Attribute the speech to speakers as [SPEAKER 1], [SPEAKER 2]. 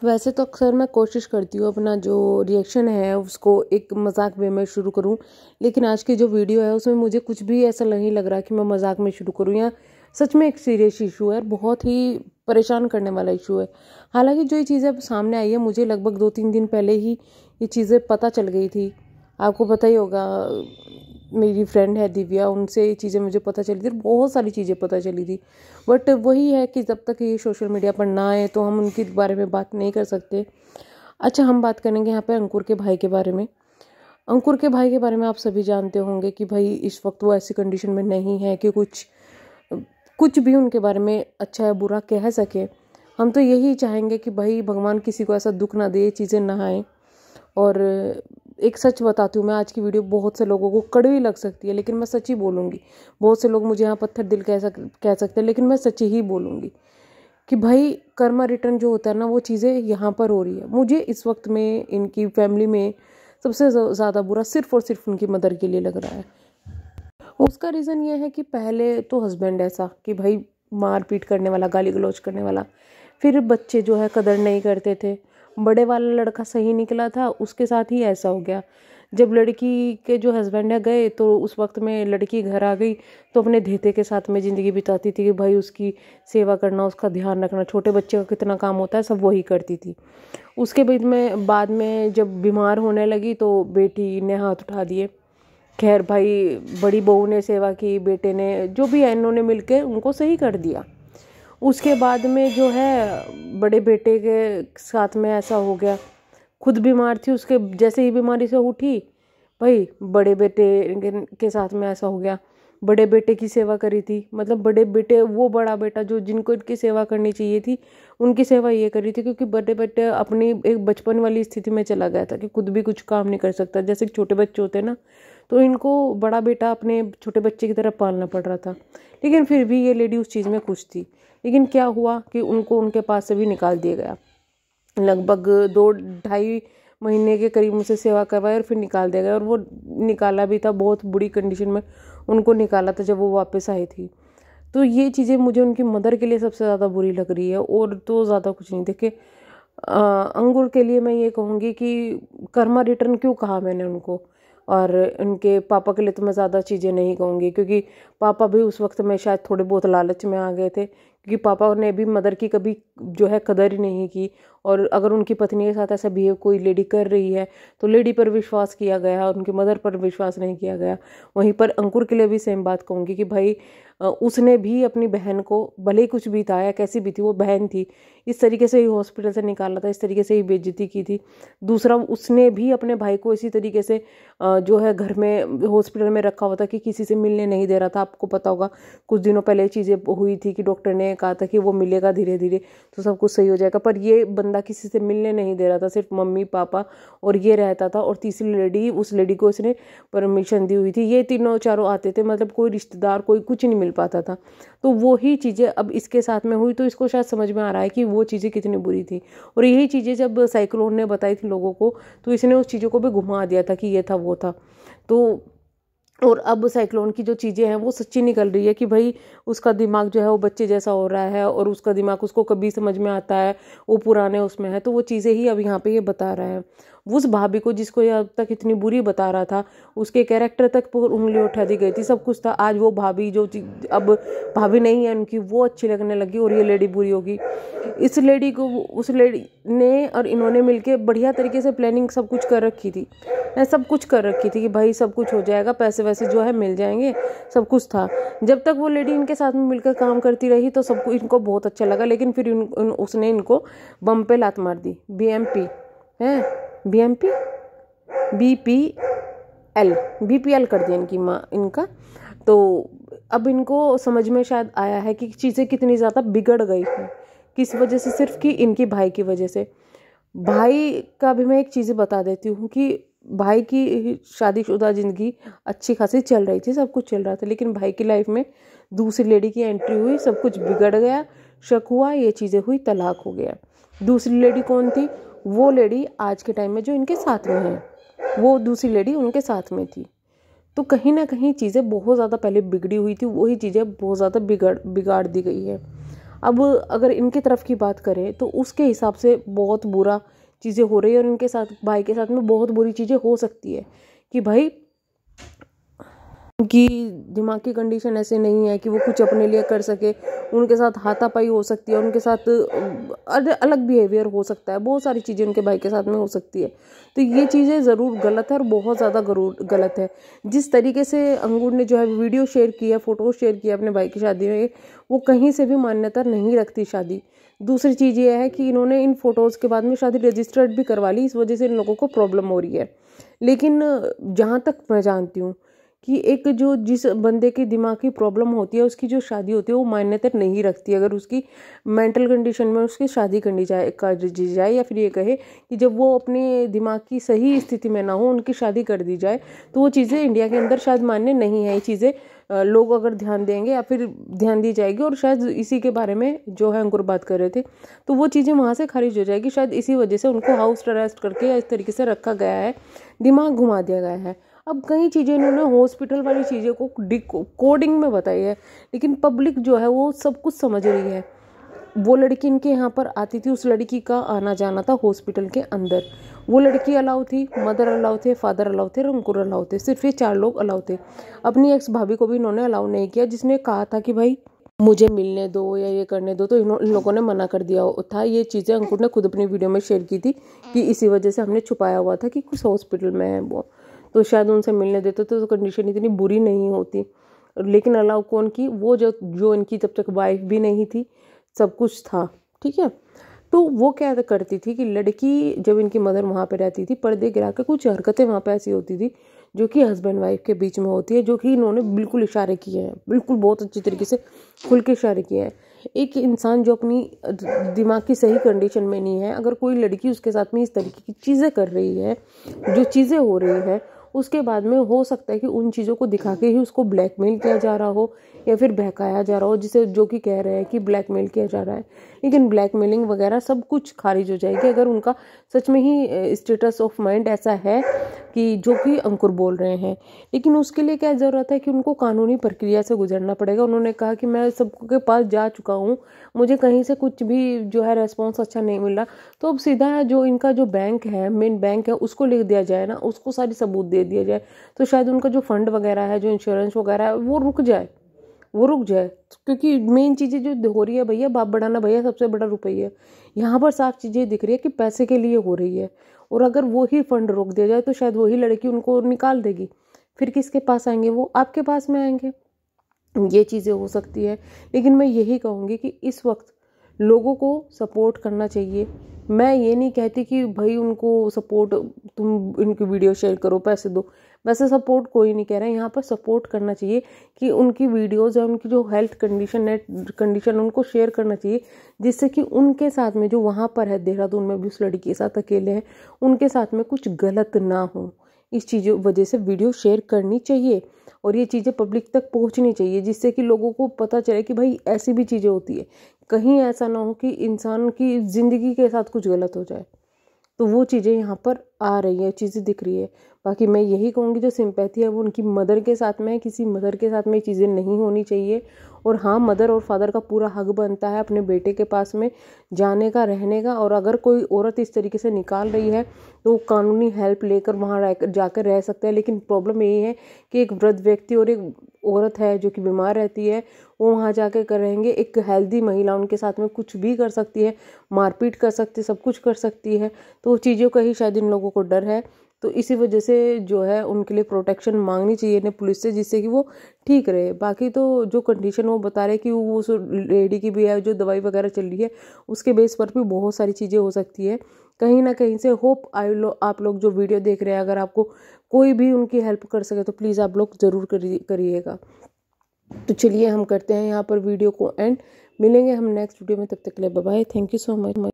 [SPEAKER 1] वैसे तो अक्सर मैं कोशिश करती हूँ अपना जो रिएक्शन है उसको एक मजाक वे में शुरू करूँ, लेकिन आज की जो वीडियो है उसमें मुझे कुछ भी ऐसा नहीं लग रहा कि मैं मजाक में शुरू करूँ या सच में एक सीरियस इशू है, बहुत ही परेशान करने वाला इशू है। हालांकि जो ये चीज़ें अब सामने आई है, मुझे लगभग 2-3 दिन पहले ही ये चीज़ें पता चल गई थी। आपको पता ही होगा, मेरी फ्रेंड है दिव्या, उनसे ये चीज़ें मुझे पता चली थी, बहुत सारी चीज़ें पता चली थी। बट वही है कि जब तक ये सोशल मीडिया पर ना आए तो हम उनके बारे में बात नहीं कर सकते। अच्छा, हम बात करेंगे यहाँ पे अंकुर के भाई के बारे में। अंकुर के भाई के बारे में आप सभी जानते होंगे कि भाई इस वक्त वो ऐसी कंडीशन में नहीं है कि कुछ कुछ भी उनके बारे में अच्छा या बुरा कह सके। हम तो यही चाहेंगे कि भाई भगवान किसी को ऐसा दुख ना दे, ये चीज़ें ना आए। और एक सच बताती हूँ मैं, आज की वीडियो बहुत से लोगों को कड़वी लग सकती है, लेकिन मैं सच ही बोलूँगी। बहुत से लोग मुझे यहाँ पत्थर दिल कह सकते हैं, लेकिन मैं सच ही बोलूँगी कि भाई कर्मा रिटर्न जो होता है ना, वो चीज़ें यहाँ पर हो रही है। मुझे इस वक्त में इनकी फैमिली में सबसे ज़्यादा बुरा सिर्फ और सिर्फ उनकी मदर के लिए लग रहा है। उसका रीज़न ये है कि पहले तो हस्बैंड ऐसा कि भाई मार पीट करने वाला, गाली गलौज करने वाला, फिर बच्चे जो है कदर नहीं करते थे। बड़े वाला लड़का सही निकला था, उसके साथ ही ऐसा हो गया। जब लड़की के जो हस्बैंड है गए तो उस वक्त में लड़की घर आ गई तो अपने धेते के साथ में ज़िंदगी बिताती थी कि भाई उसकी सेवा करना, उसका ध्यान रखना, छोटे बच्चे का कितना काम होता है सब वही करती थी। उसके बाद में जब बीमार होने लगी तो बेटी ने हाथ उठा दिए। खैर भाई, बड़ी बहू ने सेवा की, बेटे ने, जो भी है इन्होंने मिलकर उनको सही कर दिया। उसके बाद में जो है बड़े बेटे के साथ में ऐसा हो गया, खुद बीमार थी, उसके जैसे ही बीमारी से उठी भाई बड़े बेटे के साथ में ऐसा हो गया। बड़े बेटे की सेवा करी थी, मतलब बड़े बेटे, वो बड़ा बेटा जो जिनको इनकी सेवा करनी चाहिए थी उनकी सेवा ये करी थी, क्योंकि बड़े बेटे अपनी एक बचपन वाली स्थिति में चला गया था कि खुद भी कुछ काम नहीं कर सकता। जैसे छोटे बच्चे होते हैं ना, तो इनको बड़ा बेटा अपने छोटे बच्चे की तरह पालना पड़ रहा था। लेकिन फिर भी ये लेडी उस चीज़ में खुश थी। लेकिन क्या हुआ कि उनको उनके पास से भी निकाल दिया गया। लगभग 2-2.5 महीने के करीब मुझसे सेवा करवाई और फिर निकाल दिया गया। और वो निकाला भी था, बहुत बुरी कंडीशन में उनको निकाला था जब वो वापस आई थी। तो ये चीज़ें मुझे उनकी मदर के लिए सबसे ज़्यादा बुरी लग रही है, और तो ज़्यादा कुछ नहीं। देखिए, अंगूर के लिए मैं ये कहूँगी कि कर्मा रिटर्न क्यों कहा मैंने उनको, और उनके पापा के लिए तो मैं ज़्यादा चीज़ें नहीं कहूँगी, क्योंकि पापा भी उस वक्त में शायद थोड़े बहुत लालच में आ गए थे, क्योंकि पापा ने भी मदर की कभी जो है कदर ही नहीं की। और अगर उनकी पत्नी के साथ ऐसा बिहेव कोई लेडी कर रही है तो लेडी पर विश्वास किया गया, उनकी मदर पर विश्वास नहीं किया गया। वहीं पर अंकुर के लिए भी सेम बात कहूँगी कि भाई उसने भी अपनी बहन को, भले ही कुछ भी था या कैसी भी थी, वो बहन थी, इस तरीके से ही हॉस्पिटल से निकाला था, इस तरीके से ही बेइज्जती की थी। दूसरा, उसने भी अपने भाई को इसी तरीके से जो है घर में हॉस्पिटल में रखा हुआ था कि किसी से मिलने नहीं दे रहा था। आपको पता होगा कुछ दिनों पहले चीज़ें हुई थी कि डॉक्टर ने कहा था कि वो मिलेगा धीरे धीरे तो सब कुछ सही हो जाएगा, पर ये बंदा किसी से मिलने नहीं दे रहा था, सिर्फ मम्मी पापा और ये रहता था। और तीसरी लेडी, उस लेडी को इसने परमिशन दी हुई थी। ये तीनों चारों आते थे, मतलब कोई रिश्तेदार कोई कुछ नहीं मिल पाता था। तो वो ही चीज़ें अब इसके साथ में हुई, तो इसको शायद समझ में आ रहा है कि वो चीज़ें कितनी बुरी थी। और यही चीज़ें जब साइक्लोन ने बताई थी लोगों को, तो इसने उस चीज़ों को भी घुमा दिया था कि ये था वो था। तो और अब साइक्लोन की जो चीज़ें हैं वो सच्ची निकल रही है कि भाई उसका दिमाग जो है वो बच्चे जैसा हो रहा है, और उसका दिमाग उसको कभी समझ में आता है, वो पुराने उसमें है। तो वो चीज़ें ही अब यहाँ पे ये बता रहा है। उस भाभी को जिसको ये अब तक इतनी बुरी बता रहा था, उसके कैरेक्टर तक पर उंगली उठा दी गई थी, सब कुछ था। आज वो भाभी जो अब भाभी नहीं है उनकी, वो अच्छी लगने लगी और ये लेडी बुरी होगी। इस लेडी को, उस लेडी ने और इन्होंने मिलके बढ़िया तरीके से प्लानिंग सब कुछ कर रखी थी, सब कुछ कर रखी थी कि भाई सब कुछ हो जाएगा, पैसे वैसे जो है मिल जाएंगे, सब कुछ था। जब तक वो लेडी इनके साथ में मिलकर काम करती रही तो सबको इनको बहुत अच्छा लगा। लेकिन फिर उसने इनको बम पे लात मार दी। BMP है, BMP BPL कर दिया इनकी माँ इनका। तो अब इनको समझ में शायद आया है कि चीज़ें कितनी ज़्यादा बिगड़ गई हैं, किस वजह से, सिर्फ कि इनकी भाई की वजह से। भाई का भी मैं एक चीज़ बता देती हूँ कि भाई की शादीशुदा ज़िंदगी अच्छी खासी चल रही थी, सब कुछ चल रहा था। लेकिन भाई की लाइफ में दूसरी लेडी की एंट्री हुई, सब कुछ बिगड़ गया, शक हुआ, ये चीज़ें हुई, तलाक हो गया। दूसरी लेडी कौन थी? वो लेडी आज के टाइम में जो इनके साथ में है, वो दूसरी लेडी उनके साथ में थी। तो कहीं ना कहीं चीज़ें बहुत ज़्यादा पहले बिगड़ी हुई थी, वही चीज़ें बहुत ज़्यादा बिगाड़ दी गई है। अब अगर इनकी तरफ की बात करें तो उसके हिसाब से बहुत बुरा चीज़ें हो रही है और इनके साथ, भाई के साथ में बहुत बुरी चीज़ें हो सकती है कि भाई उनकी दिमाग की कंडीशन ऐसे नहीं है कि वो कुछ अपने लिए कर सके, उनके साथ हाथापाई हो सकती है, उनके साथ अलग बिहेवियर हो सकता है, बहुत सारी चीज़ें उनके भाई के साथ में हो सकती है। तो ये चीज़ें ज़रूर गलत है और बहुत ज़्यादा गलत है। जिस तरीके से अंगूर ने जो है वीडियो शेयर किया, फ़ोटो शेयर किया अपने भाई की शादी में, वो कहीं से भी मान्यता नहीं रखती शादी। दूसरी चीज़ ये है कि इन्होंने इन फ़ोटोज़ के बाद में शादी रजिस्टर्ड भी करवा ली, इस वजह से इन लोगों को प्रॉब्लम हो रही है। लेकिन जहाँ तक मैं जानती हूँ कि एक जो जिस बंदे की दिमाग की प्रॉब्लम होती है उसकी जो शादी होती है वो मान्यता नहीं रखती। अगर उसकी मेंटल कंडीशन में उसकी शादी कर दी जाए या फिर ये कहे कि जब वो अपने दिमाग की सही स्थिति में ना हो उनकी शादी कर दी जाए, तो वो चीज़ें इंडिया के अंदर शायद मान्य नहीं है। ये चीज़ें लोग अगर ध्यान देंगे या फिर ध्यान दी जाएगी, और शायद इसी के बारे में जो है अंकुर बात कर रहे थे, तो वो चीज़ें वहाँ से खारिज हो जाएगी। शायद इसी वजह से उनको हाउस अरेस्ट करके इस तरीके से रखा गया है, दिमाग घुमा दिया गया है। अब कई चीज़ें इन्होंने हॉस्पिटल वाली चीज़ें को कोडिंग में बताई है, लेकिन पब्लिक जो है वो सब कुछ समझ रही है। वो लड़की इनके यहाँ पर आती थी, उस लड़की का आना जाना था हॉस्पिटल के अंदर। वो लड़की अलाउ थी, मदर अलाउ थे, फादर अलाउ थे, अंकुर अलाउ थे, सिर्फ ये 4 लोग अलाउ थे। अपनी एक्स भाभी को भी इन्होंने अलाउ नहीं किया, जिसने कहा था कि भाई मुझे मिलने दो या ये करने दो, तो इन लोगों ने मना कर दिया था। ये चीज़ें अंकुर ने खुद अपनी वीडियो में शेयर की थी कि इसी वजह से हमने छुपाया हुआ था कि कुछ हॉस्पिटल में है वो, तो शायद उनसे मिलने देते तो कंडीशन इतनी बुरी नहीं होती। लेकिन अलाउ कौन की, वो जो इनकी जब तक वाइफ भी नहीं थी, सब कुछ था, ठीक है। तो वो क्या करती थी कि लड़की जब इनकी मदर वहाँ पे रहती थी, पर्दे गिरा के कुछ हरकतें वहाँ पे ऐसी होती थी जो कि हस्बैंड वाइफ के बीच में होती है, जो कि इन्होंने बिल्कुल इशारे किए हैं, बिल्कुल बहुत अच्छी तरीके से खुल के इशारे किए हैं। एक इंसान जो अपनी दिमाग की सही कंडीशन में नहीं है, अगर कोई लड़की उसके साथ में इस तरीके की चीज़ें कर रही है, जो चीज़ें हो रही है, उसके बाद में हो सकता है कि उन चीज़ों को दिखा के ही उसको ब्लैकमेल किया जा रहा हो या फिर बहकाया जा रहा हो, जिसे जो कि कह रहे हैं कि ब्लैकमेल किया जा रहा है। लेकिन ब्लैकमेलिंग वगैरह सब कुछ खारिज हो जाएगी अगर उनका सच में ही स्टेटस ऑफ माइंड ऐसा है कि जो कि अंकुर बोल रहे हैं। लेकिन उसके लिए क्या ज़रूरत है कि उनको कानूनी प्रक्रिया से गुजरना पड़ेगा। उन्होंने कहा कि मैं सबके पास जा चुका हूँ, मुझे कहीं से कुछ भी जो है रेस्पॉन्स अच्छा नहीं मिला, तो अब सीधा जो इनका जो बैंक है, मेन बैंक है, उसको लिख दिया जाए ना, उसको सारी सबूत दे दिया जाए, तो शायद उनका जो फंड वगैरह है, जो इंश्योरेंस वगैरह है, वो रुक जाए। क्योंकि मेन चीज़ें जो हो रही है भैया, बाप बढ़ाना भैया सबसे बड़ा रुपया। यहाँ पर साफ चीज़ें दिख रही है कि पैसे के लिए हो रही है, और अगर वो ही फंड रोक दिया जाए तो शायद वही लड़की उनको निकाल देगी। फिर किसके पास आएंगे? वो आपके पास में आएंगे। ये चीज़ें हो सकती है। लेकिन मैं यही कहूँगी कि इस वक्त लोगों को सपोर्ट करना चाहिए। मैं ये नहीं कहती कि भाई उनको सपोर्ट, तुम इनकी वीडियो शेयर करो, पैसे दो, वैसे सपोर्ट कोई नहीं कह रहा है। यहाँ पर सपोर्ट करना चाहिए कि उनकी वीडियोज़ या उनकी जो हेल्थ कंडीशन उनको शेयर करना चाहिए, जिससे कि उनके साथ में जो वहाँ पर है देहरादून में भी उस लड़की के साथ अकेले हैं, उनके साथ में कुछ गलत ना हो। इस चीज़ों वजह से वीडियो शेयर करनी चाहिए और ये चीज़ें पब्लिक तक पहुंचनी चाहिए, जिससे कि लोगों को पता चले कि भाई ऐसी भी चीज़ें होती है। कहीं ऐसा ना हो कि इंसान की ज़िंदगी के साथ कुछ गलत हो जाए। तो वो चीज़ें यहाँ पर आ रही है, चीज़ें दिख रही है। बाकी मैं यही कहूँगी जो सिंपैथी है वो उनकी मदर के साथ में है, किसी मदर के साथ में ये चीज़ें नहीं होनी चाहिए। और हाँ, मदर और फादर का पूरा हक बनता है अपने बेटे के पास में जाने का, रहने का। और अगर कोई औरत इस तरीके से निकाल रही है तो कानूनी हेल्प लेकर वहाँ जाकर रह सकते हैं। लेकिन प्रॉब्लम यही है कि एक वृद्ध व्यक्ति और एक औरत है जो कि बीमार रहती है, वो वहाँ जाकर कर रहेंगे। एक हेल्दी महिला उनके साथ में कुछ भी कर सकती है, मारपीट कर सकती है, सब कुछ कर सकती है। तो चीज़ों का ही शायद इन लोगों को डर है, तो इसी वजह से जो है उनके लिए प्रोटेक्शन मांगनी चाहिए इन्हें पुलिस से, जिससे कि वो ठीक रहे। बाकी तो जो कंडीशन वो बता रहे कि वो उस लेडी की भी है, जो दवाई वगैरह चल रही है, उसके बेस पर भी बहुत सारी चीज़ें हो सकती है। कहीं ना कहीं से होप आप लोग जो वीडियो देख रहे हैं, अगर आपको कोई भी उनकी हेल्प कर सके तो प्लीज़ आप लोग ज़रूर करिएगा। तो चलिए हम करते हैं यहाँ पर वीडियो को एंड। मिलेंगे हम नेक्स्ट वीडियो में, तब तक के लिए bye bye. Thank you so much.